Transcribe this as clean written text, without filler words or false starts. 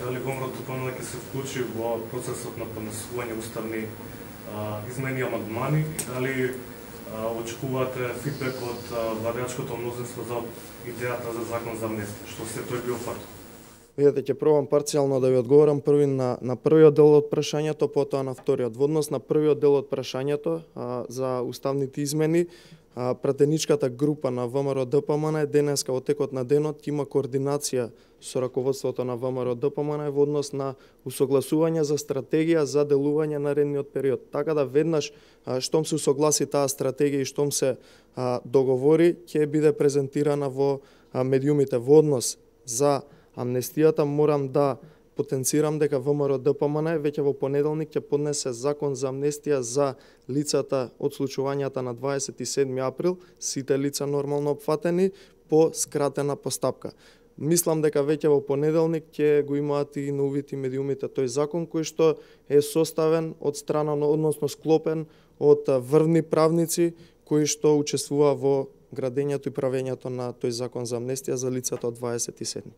дали ВМРО ДПМН ќе се вклучи во процесот на поднесување уставни измени и амандмани и дали очекувате фидбек од владеачкото мнозинство за идејата за закон за амнестија, што се тој бил факт? Видете, ќе пробам парцијално да ви одговорам први на првиот дел од прашањето, потоа на вториот. Во однос на првиот дел од прашањето за уставните измени, пратеничката група на ВМРО ДПМН денеска во текот на денот има координација со раководството на ВМРО ДПМН во однос на усогласување за стратегија за делување наредниот период. Така да веднаш штом се усогласи таа стратегија и штом се договори, ќе биде презентирана во медиумите. Во однос за амнестијата морам да потенцирам дека ВМРО ДПМН веќе во понеделник ќе поднесе закон за амнестија за лицата од случувањата на 27 април, сите лица нормално опфатени по скратена постапка. Мислам дека веќе во понеделник ќе го имаат и на увид и медиумите тој закон кој што е составен од страна, односно склопен од врвни правници кои што учествува во градењето и правењето на тој закон за амнестија за лицата од 27.